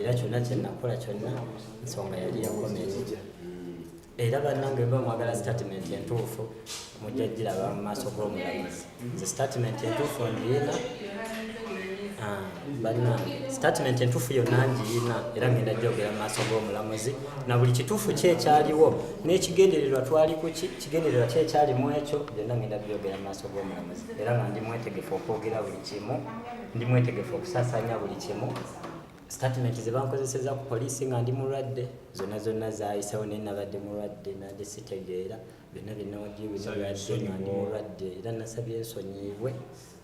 era kyonna kye nakola kyonna nsonga yali ya komenti era bannange mba mwagala statement entuufu mujja giraba mu maaso g'omulamuzi nze statement entuufu ngiina bannange statement entuufu yonna ngiina era ngenda gyogera mu maaso g'omulamuzi na buli kituufu kyekyaliwo n'ekigendererwa twali kuki kigendererwa kyekyalimu ekyo byonna ngenda byogera mu maaso g'omulamuzi era nga ndi mwetegefu okwogera buli kimu ndi mwetegefu okusaasaanya buli kimu statement ze bankozeseza ku poliisi nga ndi mulwadde zonna zaayisewo naye nabadde mulwadde nadde sitegeera byonna binawadiibinalwadde nga ndi mulwadde era nasabye ensonyiibwe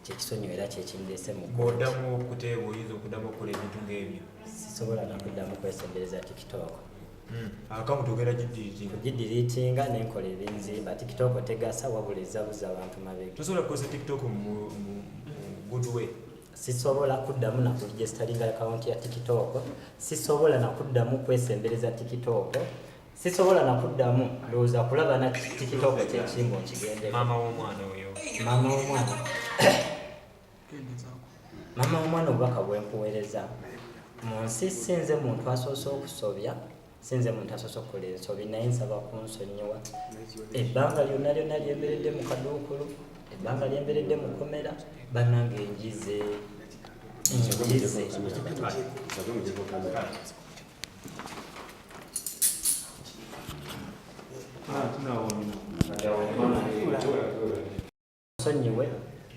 kyekisonyiwa era kyekindeese mu oddamu okuteebwa oyinza okuddamu okukola ebintu ng'ebyo sisobola nakuddamu kwesembereza tiktok akamuti ogenda gidiriitinga nenkola ebinzimba tiktok tegasa wabula ezabuza abantu mabega tosobola kukozesa tiktok mu good way sisobola kuddamu nakuregisteringa akawunti ya tiktok sisobola nakuddamu kwesembereza tiktok sisobola nakuddamu ndowooza kulaba na tiktok kyekingo nkigende maama w'omwana oyo maama w'omwana obubaka bwempuweereza mu nsi sinze muntu asoose okusobya sinze muntu asoose okukola ensobi naye nsaba kunsonyiwa ebbanga lyonna lyemberedde mu kaduukulu ebbanga lyemberedde mu komera bannange enjize nsonyiwe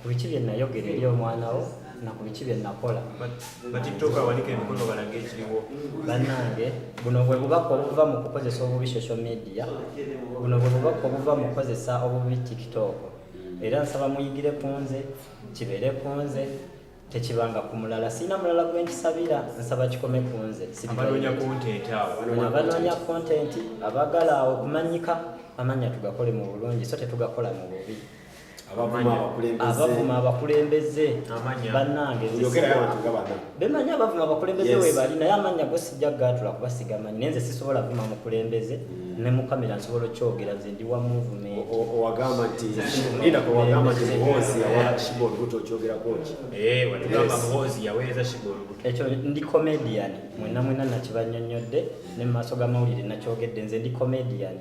ku biki bye nayogera eri omwana wo na ku biki bye nakola batiktoka awanika emikono balanga ekiriwo bannange buno bwe bubaka obuva mu kukozesa obubi social media buno bwe bubaka obuva mu kukozesa obubi tiktok era nsaba muyigire ku nze kibeere ku nze tekibanga ku mulala sina mulala gwe nkisabira nsaba kikome ku nze abanoonya content abagala okumanyika amanya tugakole mu bulungi so tetugakola mu bubi abavuma abakulembeze bannange bemanya abavuma abakulembeze webali naye amanya go sijja gatula kubasigamanyi nenze sisobola vuma mukulembeze ne mu kamera nsobola okyogera nze ndi wa movement owagamba nti linda ko wagamba nti muhozi yawa Shibolu Buto okyogera koki watugamba muhozi yaweeza Shibolu Buto ekyo ndi comedian mwena nakibanyonyodde ne mu maaso g'amawulire nakyogedde nze ndi comedian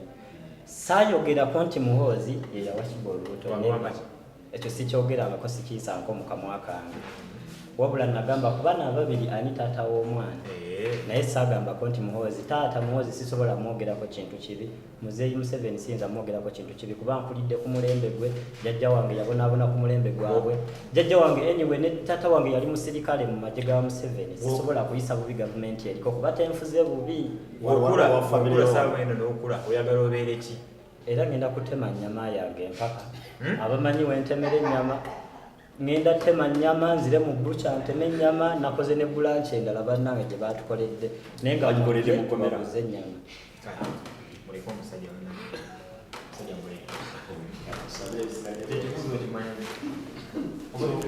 saayogera ko nti muhozi yeyawa Shibolu Buto ekyo sikyogerangako sikiisanko mu kamwa kange wabula nagamba ku baana ababiri ani taata w'omwana naye saagambako nti muhozi taata muhozi sisobola mwogerako kintu kibi muzeeyi Museveni siyinza mwogerako kintu kibi kuba nkulidde ku mulembe gwe jjajja wange yabonaabona ku mulembe gwabwe jjajja wange anyway ne taata wange yali musirikale mu magye ga Museveni sisobola kuyisa bubi gavumenti eriko kuba tenfuze bubi oyagala obeere ki era ngenda kutema nnyama yange empaka abamanyi wentemera ennyama ngenda tema nnyama nzire mu bucha nteme ennyama nakoze ne bulanche endala bannange gye batukoledde naye nga bagikoledde mu komera ennyama muliko omusajja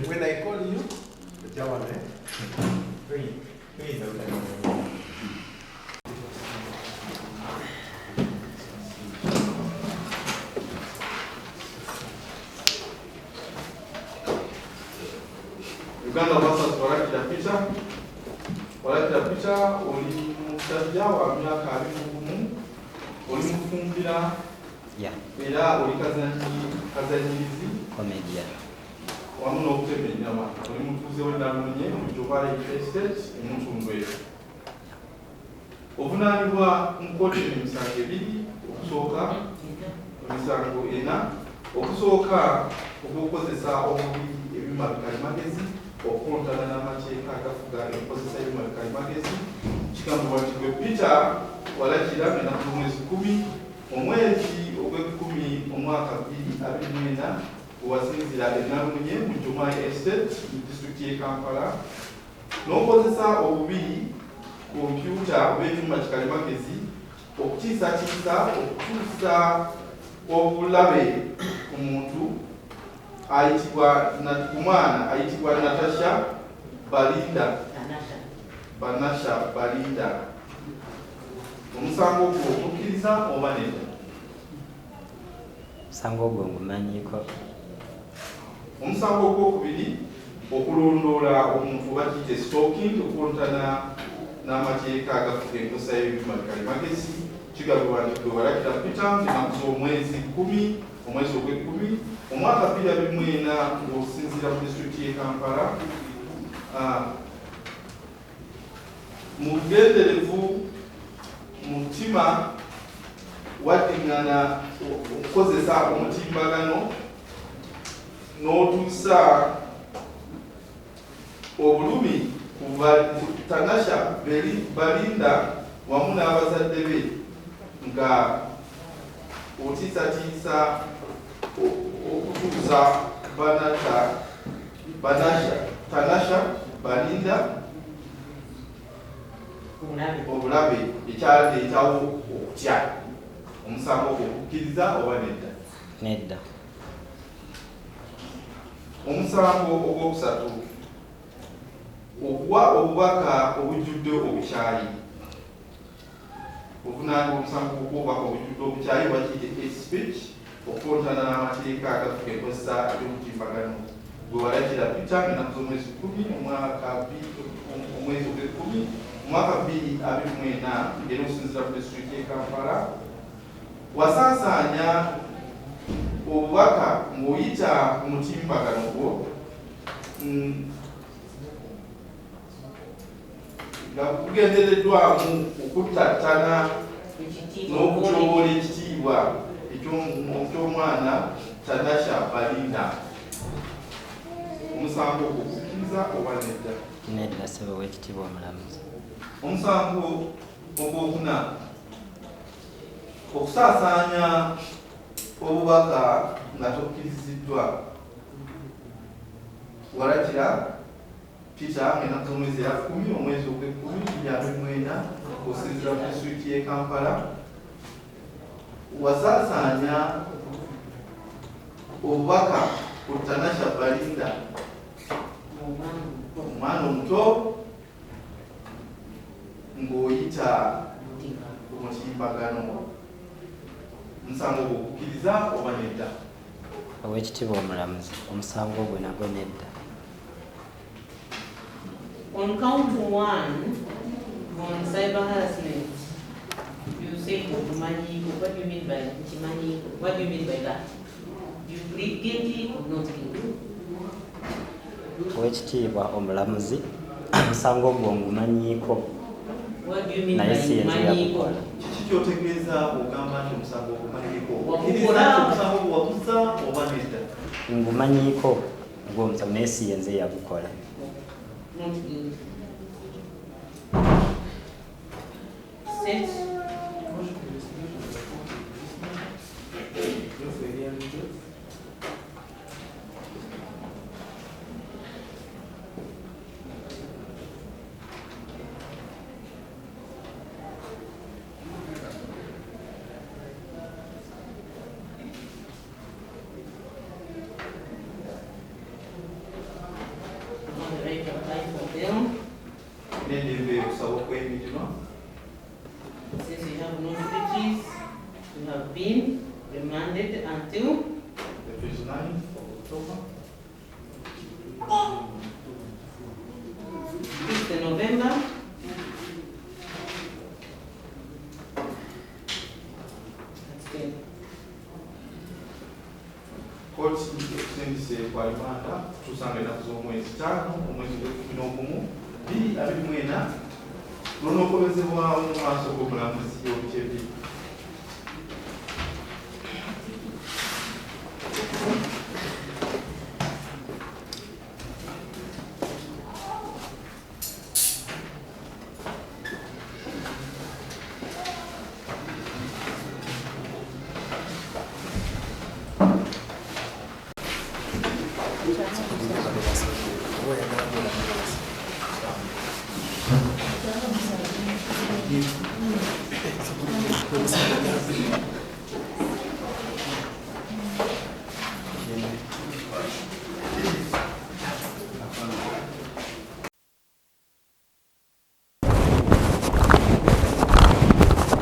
When I call you, Uganda versus walakira picha oli musajja wa myaka 21 oli mufumbira era oli kazanyirizi comedian wamu n'okutema ennyama oli mutuuze w'ennamunye mu Jobala Estate emuntundwe ovunaanibwa mu kkooti emisango ebiri okusooka emisango 4 okusooka okukozesa obubi ebyuma bikalimagezi okukontana n'amateeka agafuga enkozesa y'ebyuma bikalimagezi kigambibwa nti gwe Peter walakira ennaku z'omwezi 10 omwezi ogw'ekumi omwaka 2024 wewasinzira ennamunye mu Jomala Estate mu disitulikiti y'e Kampala n'okozesa obubi kompyuta oba ebyuma kikalimagezi okutiisatiisa okutuusa obulabe ku muntu ayitibwa kumwana ayitibwa Banasha Balinda omusango ogwo okukkiriza oba nedda omusango ogwo ngumanyiko omusango ogwokubiri okulondoola omuntu oba kiyite stalking okukontana n'amateeka agafuga enkosa y'ebyuma bikalimagezi kigabibwa nti Kwebaka Peter ng'enaku z'omwezi 10 omwezi ogw'ekkumi omwaka 2024 ng'osinziira mu disitulikiti y'e Kampala mu bugenderevu mu mutima waddiŋŋana okukozesa omutimbagano n'otuusa obulumi ku Tanasha Balinda wamu n'abazadde be nga otiisatiisa okutuuza Tanasha Balinda obulabe ekyaleetawo okutya omusango okukkiriza oba nedda? Nedda. Omusango ogwokusatu okuwa obubaka obujjudde obukyayi. Obuvunaanyizibwa omusango ogw'obubaka obujjudde obukyayi wakiyite hate speech okukontana n'amateeka agafuga enkozesa y'omutimbagano Kwebaka Peter ng'enaku z'omwezi 10 omwezi ogw'ekkumi omwaka 2024 ng'era okusinziira ku disitulikiti y'e Kampala wasaasaanya obubaka ng'oyita ku mutimbagano gwo nga kugendereddwamu okuttattana n'okutyoboola ekitiibwa eky'omwana Tanasha Balinda. Omusango okukkiriza oba nedda? Nedda ssebo w'ekitiibwa omulamuzi. Omusango ogwokuna okusaasaanya obubaka nga tokkiriziddwa Kwebaka Peter ng'enaku z'omwezi 10 omwezi ogw'ekkumi 2024 okusinziira mu disitulikiti y'e Kampala wasaasaanya obubaka ku Tanasha Balinda omwana omuto ng'oyita ku mutimbagano. Omusango ogw'okukkiriza oba nedda? Ow'ekitiibwa omulamuzi, omusango gwe nagwo nedda. On count 1 on cyber harassment, you say Manyiko. What do you mean by Manyiko? What do you mean by that? You plead guilty or not guilty? Ow'ekitiibwa omulamuzi, omusango gwo ngumanyiiko. What do you mean naye by siyenze Manyiko? yakukola. Kiki ky'otegeeza ogamba nti omusango ogumanyiiko? Okkiriza nti omusango guwaguza oba nedda? Ngumanyiiko gw'omusango naye siyenze yagukola. Not guilty. State. Since you have no duties, you have been remanded until the 29th of October. 5th November. Koti ekusindise kwa limanda tusanga ennaku z'omwezi 5 omwezi gw'ekumi 2024 lunokolezebwawo mu maaso g'omulamuzi Omutebi. Thank you.